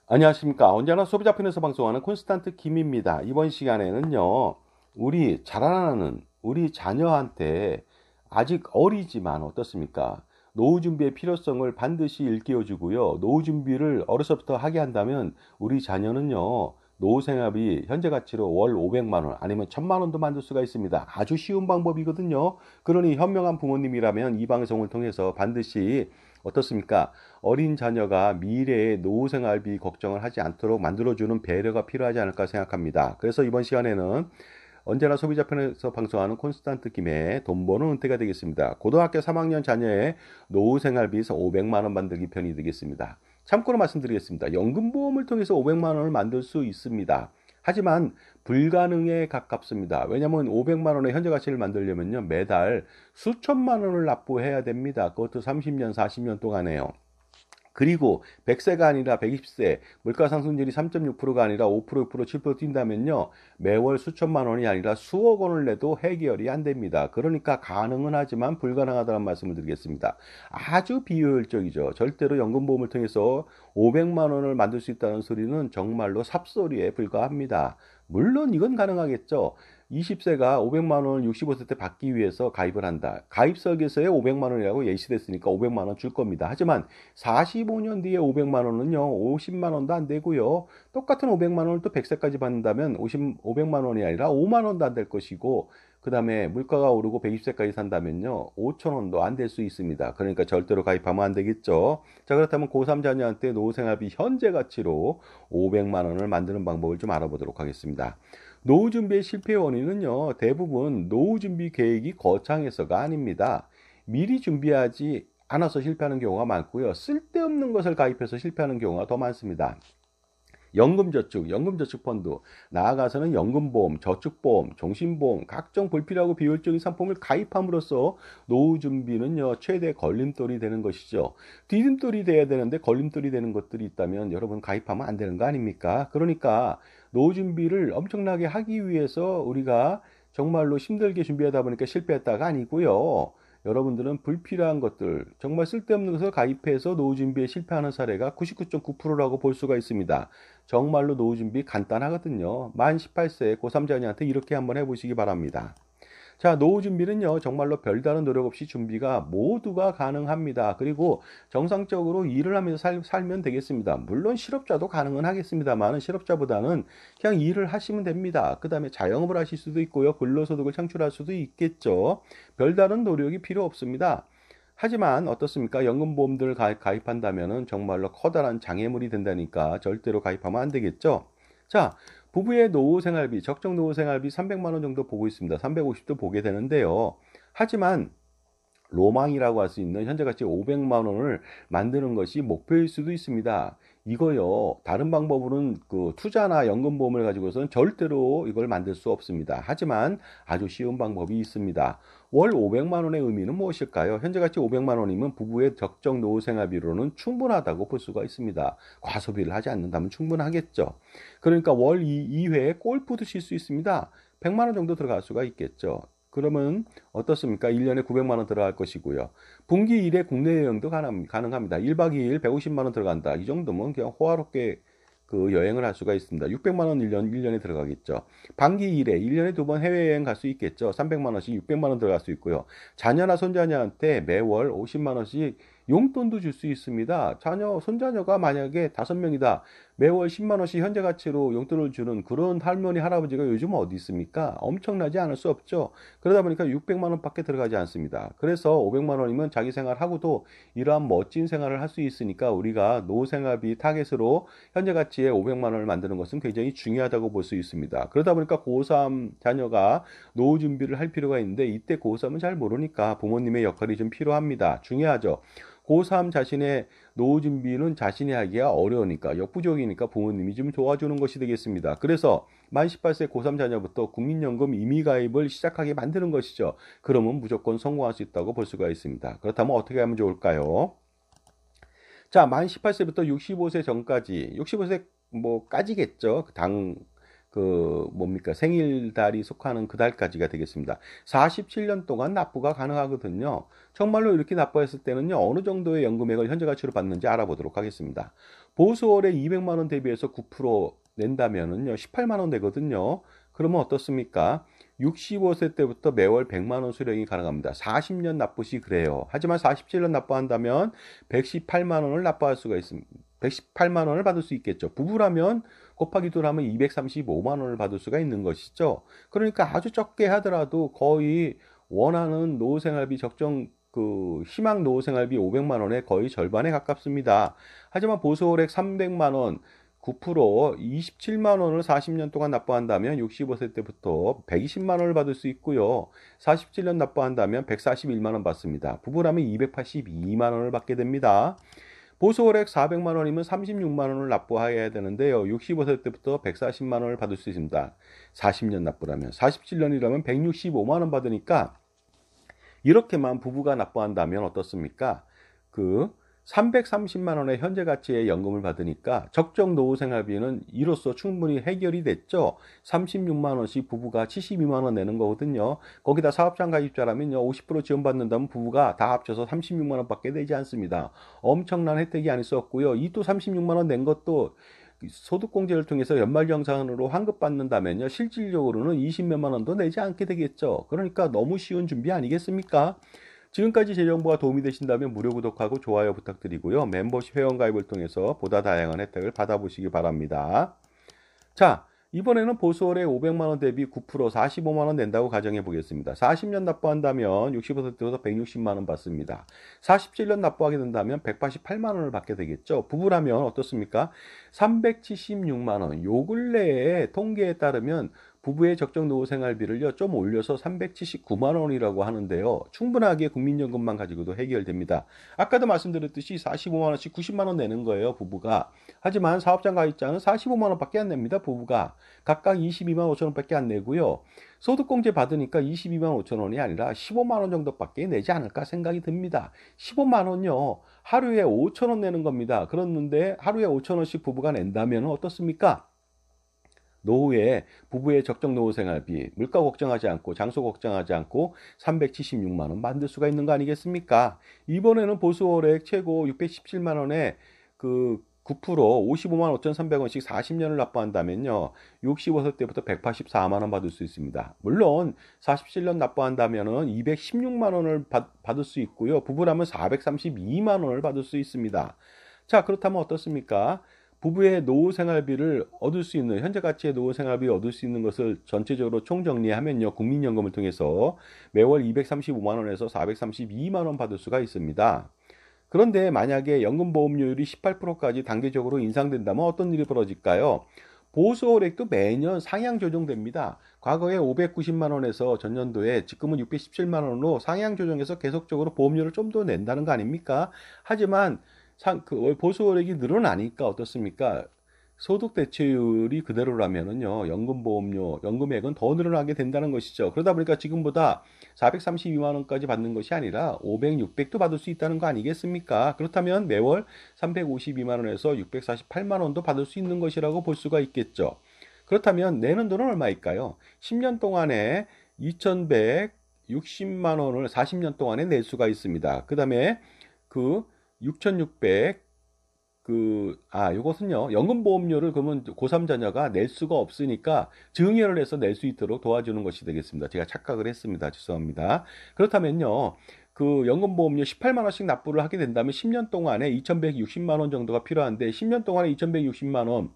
안녕하십니까. 언제나 소비자 편에서 방송하는 콘스탄트 김입니다. 이번 시간에는요, 우리 자녀한테 아직 어리지만 어떻습니까? 노후 준비의 필요성을 반드시 일깨워주고요. 노후 준비를 어려서부터 하게 한다면 우리 자녀는요, 노후 생활비 현재 가치로 월 500만 원 아니면 1000만 원도 만들 수가 있습니다. 아주 쉬운 방법이거든요. 그러니 현명한 부모님이라면 이 방송을 통해서 반드시 어떻습니까? 어린 자녀가 미래의 노후 생활비 걱정을 하지 않도록 만들어주는 배려가 필요하지 않을까 생각합니다. 그래서 이번 시간에는 언제나 소비자 편에서 방송하는 콘스탄트 김의 돈 버는 은퇴가 되겠습니다. 고등학교 3학년 자녀의 노후 생활비에서 500만 원 만들기 편이 되겠습니다. 참고로 말씀드리겠습니다. 연금보험을 통해서 500만 원을 만들 수 있습니다. 하지만 불가능에 가깝습니다. 왜냐하면 500만 원의 현재 가치를 만들려면요, 매달 수천만 원을 납부해야 됩니다. 그것도 30년, 40년 동안에요. 그리고 100세가 아니라 120세, 물가 상승률이 3.6%가 아니라 5%, 6%, 7% 뛴다면요, 매월 수천만 원이 아니라 수억 원을 내도 해결이 안 됩니다. 그러니까 가능은 하지만 불가능하다는 말씀을 드리겠습니다. 아주 비효율적이죠. 절대로 연금보험을 통해서 500만 원을 만들 수 있다는 소리는 정말로 삽소리에 불과합니다. 물론 이건 가능하겠죠. 20세가 500만 원을 65세 때 받기 위해서 가입을 한다. 가입 설계서에 500만 원이라고 예시됐으니까 500만 원 줄 겁니다. 하지만 45년 뒤에 500만 원은요, 50만 원도 안 되고요. 똑같은 500만 원을 또 100세까지 받는다면 500만 원이 아니라 5만 원도 안 될 것이고, 그 다음에 물가가 오르고 120세까지 산다면요, 5천 원도 안 될 수 있습니다. 그러니까 절대로 가입하면 안 되겠죠. 자, 그렇다면 고3 자녀한테 노후생활비 현재 가치로 500만 원을 만드는 방법을 좀 알아보도록 하겠습니다. 노후 준비의 실패 원인은요, 대부분 노후 준비 계획이 거창해서가 아닙니다. 미리 준비하지 않아서 실패하는 경우가 많고요. 쓸데없는 것을 가입해서 실패하는 경우가 더 많습니다. 연금저축, 연금저축펀드, 나아가서는 연금보험, 저축보험, 종신보험, 각종 불필요하고 비효율적인 상품을 가입함으로써 노후 준비는요, 최대 걸림돌이 되는 것이죠. 디딤돌이 돼야 되는데 걸림돌이 되는 것들이 있다면 여러분 가입하면 안 되는 거 아닙니까? 그러니까 노후 준비를 엄청나게 하기 위해서 우리가 정말로 힘들게 준비하다 보니까 실패했다가 아니고요. 여러분들은 불필요한 것들, 정말 쓸데없는 것을 가입해서 노후 준비에 실패하는 사례가 99.9%라고 볼 수가 있습니다. 정말로 노후 준비 간단하거든요. 만 18세 고3자녀한테 이렇게 한번 해보시기 바랍니다. 자, 노후 준비는요, 정말로 별다른 노력 없이 준비가 모두가 가능합니다. 그리고 정상적으로 일을 하면서 살면 되겠습니다. 물론 실업자도 가능은 하겠습니다만, 실업자보다는 그냥 일을 하시면 됩니다. 그 다음에 자영업을 하실 수도 있고요, 근로소득을 창출할 수도 있겠죠. 별다른 노력이 필요 없습니다. 하지만 어떻습니까? 연금보험들을 가입한다면 정말로 커다란 장애물이 된다니까 절대로 가입하면 안 되겠죠. 자, 부부의 노후 생활비, 적정 노후 생활비 300만 원 정도 보고 있습니다. 350도 보게 되는데요. 하지만 로망이라고 할 수 있는 현재 가치 500만 원을 만드는 것이 목표일 수도 있습니다. 이거요, 다른 방법으로는 그 투자나 연금보험을 가지고서는 절대로 이걸 만들 수 없습니다. 하지만 아주 쉬운 방법이 있습니다. 월 500만 원의 의미는 무엇일까요? 현재 가치 500만 원이면 부부의 적정 노후 생활비로는 충분하다고 볼 수가 있습니다. 과소비를 하지 않는다면 충분하겠죠. 그러니까 월 2회에 골프도 칠 수 있습니다. 100만 원 정도 들어갈 수가 있겠죠. 그러면 어떻습니까? 1년에 900만 원 들어갈 것이고요. 분기 1회 국내 여행도 가능합니다. 1박 2일 150만 원 들어간다. 이 정도면 그냥 호화롭게 그 여행을 할 수가 있습니다. 600만 원 1년에 들어가겠죠. 반기 1회, 1년에 2번 해외여행 갈 수 있겠죠. 300만 원씩 600만 원 들어갈 수 있고요. 자녀나 손자녀한테 매월 50만 원씩 용돈도 줄 수 있습니다. 손자녀가 만약에 5명이다. 매월 10만 원씩 현재 가치로 용돈을 주는 그런 할머니, 할아버지가 요즘 어디 있습니까? 엄청나지 않을 수 없죠. 그러다 보니까 600만 원밖에 들어가지 않습니다. 그래서 500만 원이면 자기 생활하고도 이러한 멋진 생활을 할 수 있으니까 우리가 노생활비 타겟으로 현재 가치의 500만 원을 만드는 것은 굉장히 중요하다고 볼 수 있습니다. 그러다 보니까 고3 자녀가 노후 준비를 할 필요가 있는데 이때 고3은 잘 모르니까 부모님의 역할이 좀 필요합니다. 중요하죠. 고3 자신의 노후 준비는 자신이 하기가 어려우니까 역부족이니까 부모님이 좀 도와주는 것이 되겠습니다. 그래서 만 18세 고3 자녀부터 국민연금 임의가입을 시작하게 만드는 것이죠. 그러면 무조건 성공할 수 있다고 볼 수가 있습니다. 그렇다면 어떻게 하면 좋을까요? 자, 만 18세부터 65세 전까지, 65세 까지겠죠. 뭡니까? 생일달이 속하는 그 달까지가 되겠습니다. 47년 동안 납부가 가능하거든요. 정말로 이렇게 납부했을 때는요, 어느 정도의 연금액을 현재 가치로 받는지 알아보도록 하겠습니다. 보수월에 200만 원 대비해서 9% 낸다면은요, 18만 원 되거든요. 그러면 어떻습니까? 65세 때부터 매월 100만 원 수령이 가능합니다. 40년 납부 시 그래요. 하지만 47년 납부한다면 118만 원을 납부할 수가 있습니다. 118만 원을 받을 수 있겠죠. 부부라면 곱하기 2를 하면 235만 원을 받을 수가 있는 것이죠. 그러니까 아주 적게 하더라도 거의 원하는 노후생활비 적정 희망 노후생활비 500만 원의 거의 절반에 가깝습니다. 하지만 보수월액 300만 원 9% 27만 원을 40년 동안 납부한다면 65세 때부터 120만 원을 받을 수 있고요. 47년 납부한다면 141만 원 받습니다. 부부라면 282만 원을 받게 됩니다. 보수월액 400만 원이면 36만 원을 납부해야 되는데요. 65세 때부터 140만 원을 받을 수 있습니다. 40년 납부라면. 47년이라면 165만 원 받으니까 이렇게만 부부가 납부한다면 어떻습니까? 330만 원의 현재 가치의 연금을 받으니까 적정 노후 생활비는 이로써 충분히 해결이 됐죠. 36만 원씩 부부가 72만 원 내는 거거든요. 거기다 사업장 가입자라면요, 50% 지원받는다면 부부가 다 합쳐서 36만 원밖에 되지 않습니다. 엄청난 혜택이 아닐 수 없고요. 이 또 36만 원 낸 것도 소득공제를 통해서 연말정산으로 환급받는다면요, 실질적으로는 20몇만 원도 내지 않게 되겠죠. 그러니까 너무 쉬운 준비 아니겠습니까? 지금까지 제 정보가 도움이 되신다면 무료 구독하고 좋아요 부탁드리고요. 멤버십 회원가입을 통해서 보다 다양한 혜택을 받아보시기 바랍니다. 자, 이번에는 보수월에 500만 원 대비 9% 45만 원 낸다고 가정해 보겠습니다. 40년 납부한다면 60%에서 160만 원 받습니다. 47년 납부하게 된다면 188만 원을 받게 되겠죠. 부부라면 어떻습니까? 376만 원. 요 근래에 통계에 따르면 부부의 적정 노후 생활비를요, 좀 올려서 379만 원이라고 하는데요. 충분하게 국민연금만 가지고도 해결됩니다. 아까도 말씀드렸듯이 45만 원씩 90만 원 내는 거예요, 부부가. 하지만 사업장 가입자는 45만 원밖에 안 냅니다, 부부가. 각각 22만 5천 원밖에 안 내고요. 소득공제 받으니까 22만 5천 원이 아니라 15만 원 정도밖에 내지 않을까 생각이 듭니다. 15만 원요, 하루에 5천 원 내는 겁니다. 그렇는데 하루에 5천 원씩 부부가 낸다면 어떻습니까? 노후에 부부의 적정 노후 생활비, 물가 걱정하지 않고 장소 걱정하지 않고 376만 원 만들 수가 있는 거 아니겠습니까? 이번에는 보수월액 최고 617만 원에 9% 55만 5,300원씩 40년을 납부한다면요, 65세 때부터 184만 원 받을 수 있습니다. 물론 47년 납부한다면은 216만 원을 받을 수 있고요. 부부라면 432만 원을 받을 수 있습니다. 자, 그렇다면 어떻습니까? 부부의 노후 생활비를 얻을 수 있는, 현재 가치의 노후 생활비를 얻을 수 있는 것을 전체적으로 총정리하면요, 국민연금을 통해서 매월 235만 원에서 432만 원 받을 수가 있습니다. 그런데 만약에 연금보험료율이 18%까지 단계적으로 인상된다면 어떤 일이 벌어질까요? 보수월액도 매년 상향 조정됩니다. 과거에 590만 원에서 전년도에 지금은 617만 원으로 상향 조정해서 계속적으로 보험료를 좀 더 낸다는 거 아닙니까? 하지만 보수월액이 늘어나니까 어떻습니까? 소득 대체율이 그대로라면은요, 연금보험료, 연금액은 더 늘어나게 된다는 것이죠. 그러다 보니까 지금보다 432만 원까지 받는 것이 아니라 500, 600도 받을 수 있다는 거 아니겠습니까? 그렇다면 매월 352만 원에서 648만 원도 받을 수 있는 것이라고 볼 수가 있겠죠. 그렇다면 내는 돈은 얼마일까요? 10년 동안에 2,160만 원을 40년 동안에 낼 수가 있습니다. 그 다음에 6,600, 요것은요, 연금보험료를 그러면 고3 자녀가 낼 수가 없으니까 증여를 해서 낼 수 있도록 도와주는 것이 되겠습니다. 제가 착각을 했습니다. 죄송합니다. 그렇다면요, 연금보험료 18만 원씩 납부를 하게 된다면 10년 동안에 2,160만 원 정도가 필요한데, 10년 동안에 2,160만 원,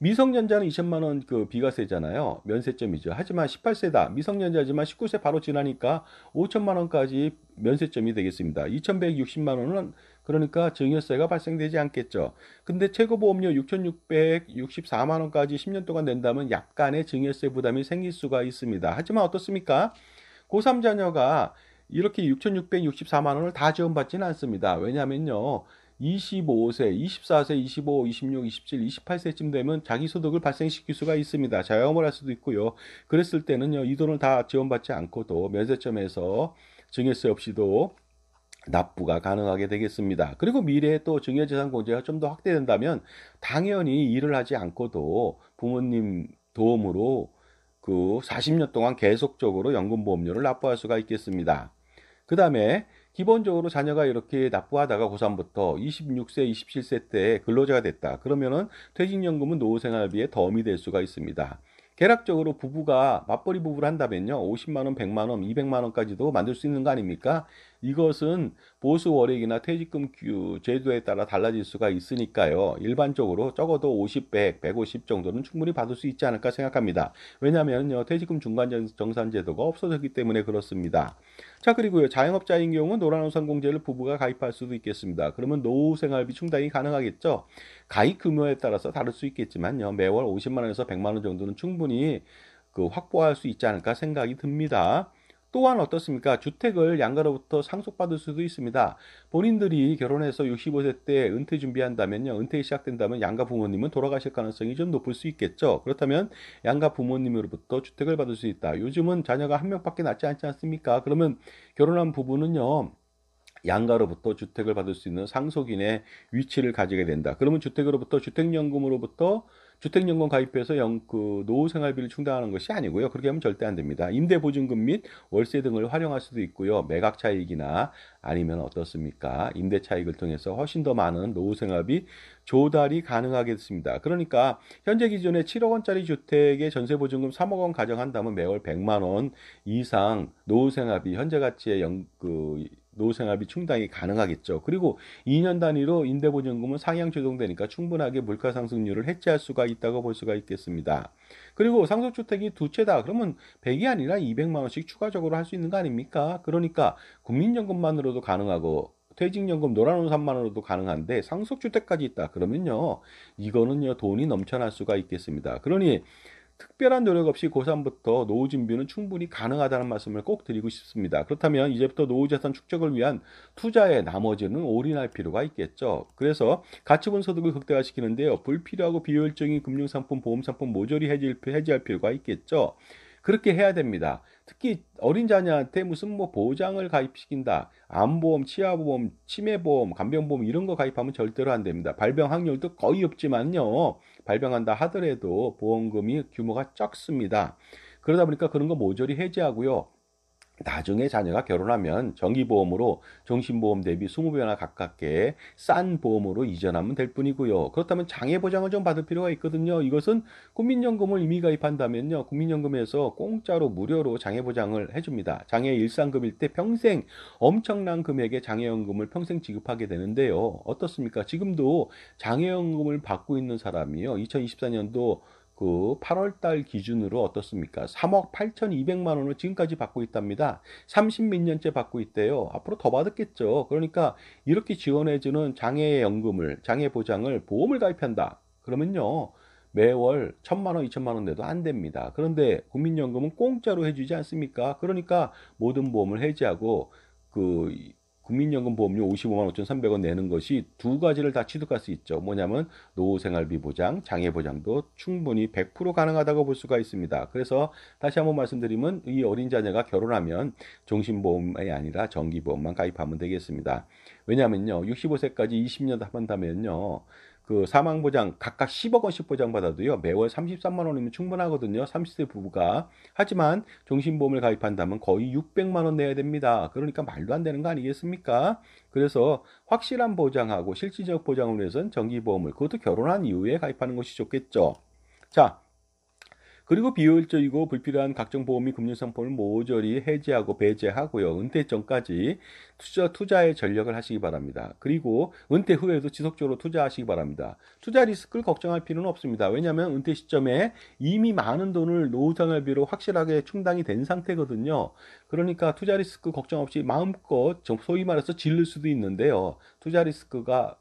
미성년자는 2천만 원 비과세잖아요. 면세점이죠. 하지만 18세다. 미성년자지만 19세 바로 지나니까 5천만 원까지 면세점이 되겠습니다. 2,160만 원은 그러니까 증여세가 발생되지 않겠죠. 근데 최고보험료 6,664만 원까지 10년 동안 낸다면 약간의 증여세 부담이 생길 수가 있습니다. 하지만 어떻습니까? 고3 자녀가 이렇게 6,664만 원을 다 지원받지는 않습니다. 왜냐하면요, 25세, 24세, 25, 26, 27, 28세쯤 되면 자기 소득을 발생시킬 수가 있습니다. 자영업을 할 수도 있고요. 그랬을 때는요, 이 돈을 다 지원받지 않고도 면세점에서 증여세 없이도 납부가 가능하게 되겠습니다. 그리고 미래에 또 증여재산 공제가 좀 더 확대된다면 당연히 일을 하지 않고도 부모님 도움으로 그 40년 동안 계속적으로 연금보험료를 납부할 수가 있겠습니다. 그 다음에 기본적으로 자녀가 이렇게 납부하다가 고3부터 26세, 27세 때 근로자가 됐다. 그러면은 퇴직연금은 노후생활비에 덤이 될 수가 있습니다. 계략적으로 부부가 맞벌이 부부를 한다면요, 50만 원, 100만 원, 200만 원까지도 만들 수 있는 거 아닙니까? 이것은 보수 월액이나 퇴직금 제도에 따라 달라질 수가 있으니까요. 일반적으로 적어도 50, 100, 150 정도는 충분히 받을 수 있지 않을까 생각합니다. 왜냐하면요, 퇴직금 중간정산 제도가 없어졌기 때문에 그렇습니다. 자, 그리고요, 자영업자인 경우는 노란우산공제를 부부가 가입할 수도 있겠습니다. 그러면 노후생활비 충당이 가능하겠죠. 가입 규모에 따라서 다를 수 있겠지만요, 매월 50만 원에서 100만 원 정도는 충분히 확보할 수 있지 않을까 생각이 듭니다. 또한 어떻습니까? 주택을 양가로부터 상속받을 수도 있습니다. 본인들이 결혼해서 65세 때 은퇴 준비한다면요, 은퇴가 시작된다면 양가 부모님은 돌아가실 가능성이 좀 높을 수 있겠죠. 그렇다면 양가 부모님으로부터 주택을 받을 수 있다. 요즘은 자녀가 한 명밖에 낳지 않지 않습니까? 그러면 결혼한 부부는요, 양가로부터 주택을 받을 수 있는 상속인의 위치를 가지게 된다. 그러면 주택으로부터 주택연금 가입해서 노후 생활비를 충당하는 것이 아니고요. 그렇게 하면 절대 안 됩니다. 임대보증금 및 월세 등을 활용할 수도 있고요. 매각 차익이나 아니면 어떻습니까? 임대 차익을 통해서 훨씬 더 많은 노후 생활비 조달이 가능하겠습니다. 그러니까 현재 기준에 7억 원짜리 주택에 전세 보증금 3억 원 가정한다면 매월 100만 원 이상 노후 생활비 현재 가치의 노후생활비 충당이 가능하겠죠. 그리고 2년 단위로 임대보증금은 상향 조정되니까 충분하게 물가 상승률을 해치할 수가 있다고 볼 수가 있겠습니다. 그리고 상속주택이 두 채다. 그러면 100이 아니라 200만 원씩 추가적으로 할 수 있는 거 아닙니까? 그러니까 국민연금만으로도 가능하고 퇴직연금 노란우산만으로도 가능한데 상속주택까지 있다. 그러면요, 이거는요, 돈이 넘쳐날 수가 있겠습니다. 그러니 특별한 노력 없이 고3부터 노후 준비는 충분히 가능하다는 말씀을 꼭 드리고 싶습니다. 그렇다면 이제부터 노후자산 축적을 위한 투자에 나머지는 올인할 필요가 있겠죠. 그래서 가처분 소득을 극대화시키는데요, 불필요하고 비효율적인 금융상품, 보험상품 모조리 해지할 필요가 있겠죠. 그렇게 해야 됩니다. 특히 어린 자녀한테 무슨 보장을 가입시킨다. 암보험, 치아보험, 치매보험, 간병보험 이런 거 가입하면 절대로 안 됩니다. 발병 확률도 거의 없지만요, 발병한다 하더라도 보험금이 규모가 적습니다. 그러다 보니까 그런 거 모조리 해지하고요, 나중에 자녀가 결혼하면 정기보험으로 종신보험 대비 20배나 가깝게 싼 보험으로 이전하면 될 뿐이고요. 그렇다면 장애보장을 좀 받을 필요가 있거든요. 이것은 국민연금을 이미 가입한다면요, 국민연금에서 공짜로 무료로 장애보장을 해줍니다. 장애 일상급일 때 평생 엄청난 금액의 장애연금을 평생 지급하게 되는데요. 어떻습니까? 지금도 장애연금을 받고 있는 사람이요, 2024년도 8월 달 기준으로 어떻습니까? 3억 8,200만 원을 지금까지 받고 있답니다. 30 몇 년째 받고 있대요. 앞으로 더 받았겠죠. 그러니까 이렇게 지원해주는 장애연금을, 장애보장을 보험을 가입한다. 그러면요, 매월 1,000만 원, 2,000만 원 내도 안 됩니다. 그런데 국민연금은 공짜로 해주지 않습니까? 그러니까 모든 보험을 해지하고 그 국민연금 보험료 55만 5,300원 내는 것이 두 가지를 다 취득할 수 있죠. 뭐냐면 노후생활비 보장, 장애보장도 충분히 100% 가능하다고 볼 수가 있습니다. 그래서 다시 한번 말씀드리면 이 어린 자녀가 결혼하면 종신보험이 아니라 정기보험만 가입하면 되겠습니다. 왜냐하면요, 65세까지 20년 한다면요, 사망보장 각각 10억 원씩 보장받아도요, 매월 33만 원이면 충분하거든요. 30세 부부가. 하지만 종신보험을 가입한다면 거의 600만 원 내야 됩니다. 그러니까 말도 안 되는 거 아니겠습니까? 그래서 확실한 보장하고 실질적 보장을 위해서는 정기보험을, 그것도 결혼한 이후에 가입하는 것이 좋겠죠. 자, 그리고 비효율적이고 불필요한 각종 보험 및 금융상품을 모조리 해지하고 배제하고요, 은퇴 전까지 투자에 전력을 하시기 바랍니다. 그리고 은퇴 후에도 지속적으로 투자하시기 바랍니다. 투자 리스크를 걱정할 필요는 없습니다. 왜냐하면 은퇴 시점에 이미 많은 돈을 노후생활비로 확실하게 충당이 된 상태거든요. 그러니까 투자 리스크 걱정 없이 마음껏 소위 말해서 질릴 수도 있는데요, 투자 리스크가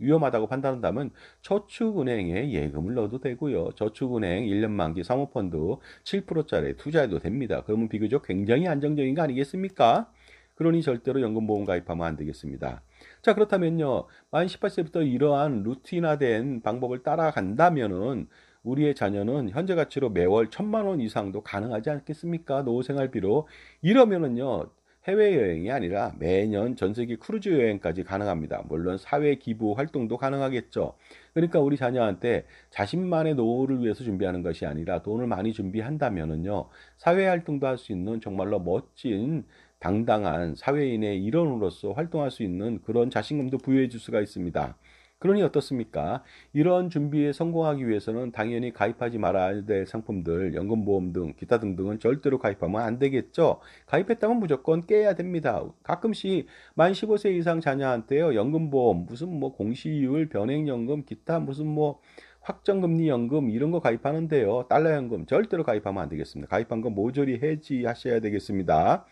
위험하다고 판단한다면 저축은행에 예금을 넣어도 되고요, 저축은행 1년 만기 사모펀드 7%짜리 투자해도 됩니다. 그러면 비교적 굉장히 안정적인 거 아니겠습니까? 그러니 절대로 연금보험 가입하면 안 되겠습니다. 자, 그렇다면요, 만 18세부터 이러한 루틴화된 방법을 따라간다면은 우리의 자녀는 현재 가치로 매월 1,000만 원 이상도 가능하지 않겠습니까? 노후생활비로. 이러면은요, 해외여행이 아니라 매년 전 세계 크루즈 여행까지 가능합니다. 물론 사회 기부 활동도 가능하겠죠. 그러니까 우리 자녀한테 자신만의 노후를 위해서 준비하는 것이 아니라 돈을 많이 준비한다면은요, 사회 활동도 할 수 있는 정말로 멋진 당당한 사회인의 일원으로서 활동할 수 있는 그런 자신감도 부여해 줄 수가 있습니다. 그러니 어떻습니까? 이런 준비에 성공하기 위해서는 당연히 가입하지 말아야 될 상품들, 연금보험 등, 기타 등등은 절대로 가입하면 안 되겠죠? 가입했다면 무조건 깨야 됩니다. 가끔씩 만 15세 이상 자녀한테요, 연금보험, 무슨 뭐 공시이율, 변액연금, 기타 무슨 뭐 확정금리 연금 이런 거 가입하는데요. 달러연금 절대로 가입하면 안 되겠습니다. 가입한 거 모조리 해지하셔야 되겠습니다.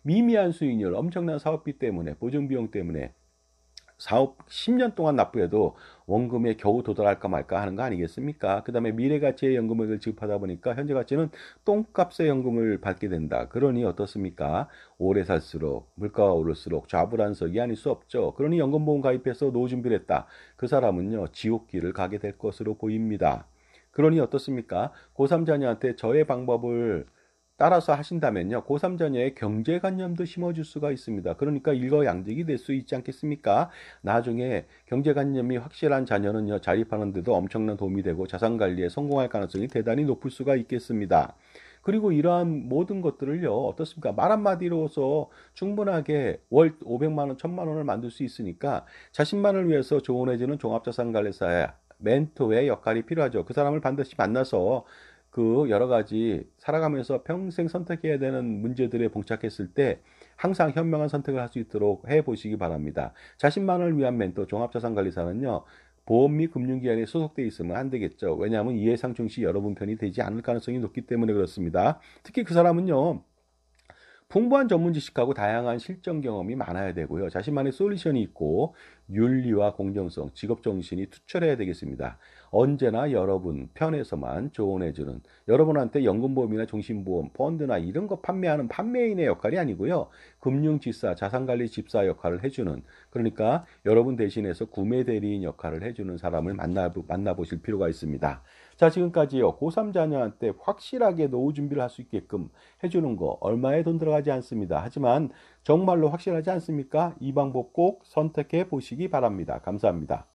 미미한 수익률, 엄청난 사업비 때문에, 보증비용 때문에 사업 10년 동안 납부해도 원금에 겨우 도달할까 말까 하는 거 아니겠습니까? 그 다음에 미래가치의 연금액을 지급하다 보니까 현재 가치는 똥값의 연금을 받게 된다. 그러니 어떻습니까? 오래 살수록 물가가 오를수록 좌불안석이 아닐 수 없죠. 그러니 연금보험 가입해서 노후 준비를 했다. 그 사람은요, 지옥길을 가게 될 것으로 보입니다. 그러니 어떻습니까? 고3 자녀한테 저의 방법을 따라서 하신다면요, 고3 자녀의 경제관념도 심어줄 수가 있습니다. 그러니까 일거양득이 될 수 있지 않겠습니까? 나중에 경제관념이 확실한 자녀는요, 자립하는 데도 엄청난 도움이 되고 자산관리에 성공할 가능성이 대단히 높을 수가 있겠습니다. 그리고 이러한 모든 것들을요, 어떻습니까? 말 한마디로서 충분하게 월 500만 원, 1000만 원을 만들 수 있으니까 자신만을 위해서 조언해주는 종합자산관리사의 멘토의 역할이 필요하죠. 그 사람을 반드시 만나서 그 여러 가지 살아가면서 평생 선택해야 되는 문제들에 봉착했을 때 항상 현명한 선택을 할 수 있도록 해 보시기 바랍니다. 자신만을 위한 멘토 종합자산관리사는요, 보험 및 금융기관에 소속돼 있으면 안 되겠죠. 왜냐하면 이해상충 시 여러분 편이 되지 않을 가능성이 높기 때문에 그렇습니다. 특히 그 사람은요, 풍부한 전문 지식하고 다양한 실전 경험이 많아야 되고요. 자신만의 솔루션이 있고 윤리와 공정성, 직업 정신이 투철해야 되겠습니다. 언제나 여러분 편에서만 조언해주는, 여러분한테 연금보험이나 종신보험, 펀드나 이런 거 판매하는 판매인의 역할이 아니고요. 금융지사, 자산관리 집사 역할을 해주는, 그러니까 여러분 대신해서 구매 대리인 역할을 해주는 사람을 만나보실 필요가 있습니다. 자, 지금까지요, 고3 자녀한테 확실하게 노후 준비를 할 수 있게끔 해주는 거 얼마에 돈 들어가지 않습니다. 하지만 정말로 확실하지 않습니까? 이 방법 꼭 선택해 보시기 바랍니다. 감사합니다.